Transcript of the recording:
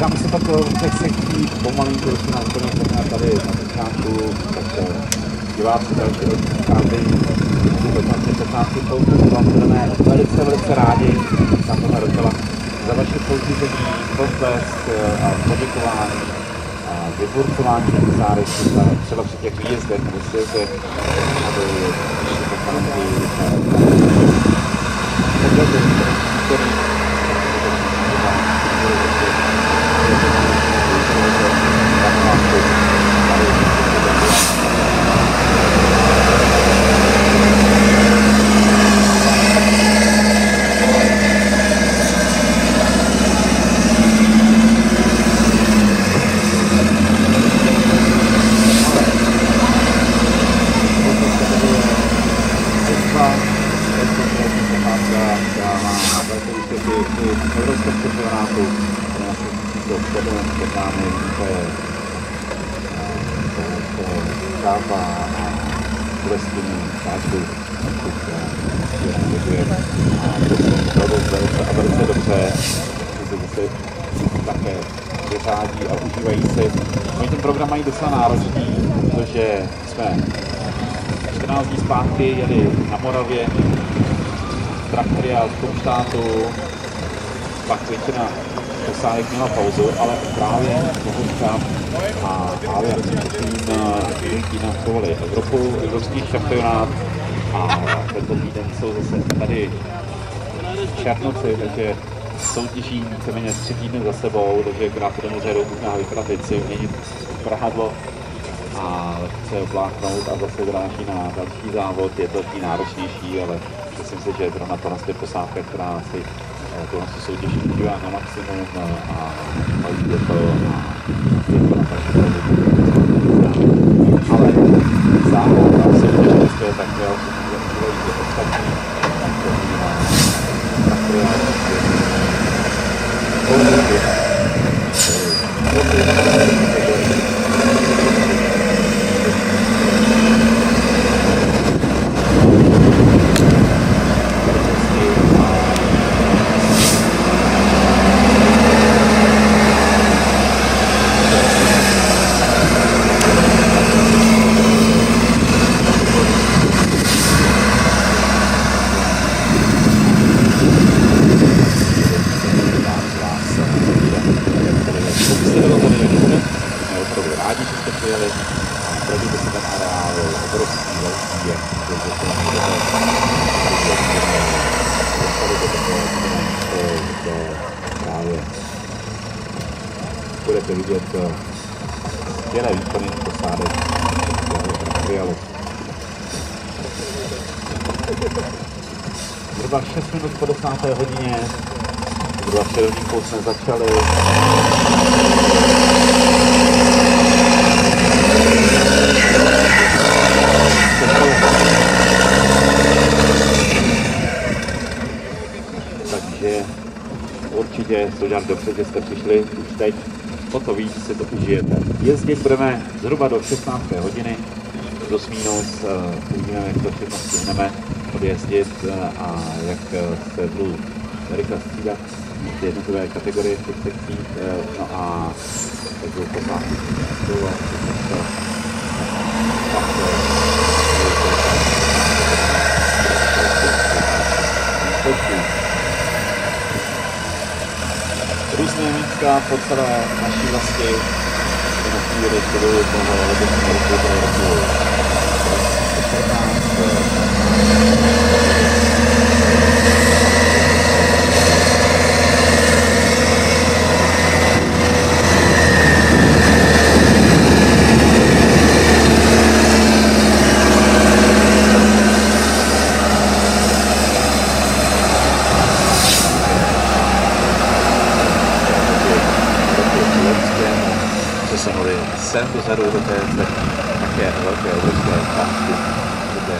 Tam se pak v těch sekcích pomalinku na úplně tady na začátku, tak diváci další rozcházejí do 15 poutů, vám budeme velice rádi na tohle docela za vaše poutizení, potlesk a poděkování a vyburcování záry třeba při těch výjezdech nebo sjezdech, aby ještě poslanci a užívají si. Oni ten program mají docela náročný, protože jsme 14 dní zpátky jeli na Moravě, Traktoria z Konštátu, pak většina posádek měla pauzu, ale právě Bohužka a právě tým navštěvovali Evropu, evropský šampionát a tento týden jsou zase tady v Černoci, takže soutěží víceméně 3 týdny za sebou, takže krát do moře možná vykratit si, měnit prahadlo a se obláknout a zase vráží na další závod. Je to tý náročnější, ale myslím si, že zrovna tohle je posádka, která si tohle soutěží užívá na maximum a mají to na ale závod a soutěžiště tak jo, že ostatní budete vidět skvělé výkony posádek Trialu. Zhruba 6 minut po 10. hodině, zhruba před hodinkou jsme začali. Takže určitě to dělat dobře, že jste přišli už teď. O to víc si to užijete. Jezdit budeme zhruba do 16. hodiny, plus minus, uvidíme, jak to všechno stihneme odjezdit a jak se budou rychle střídat ty jednotlivé kategorie v těch sekcích, no a tak budou posádky. Různé místa po celé naší vlasti, kde na chvíli škodu toho letošního roku do roku 2014. Sem dozadu do té také velké obrovské pásky, kde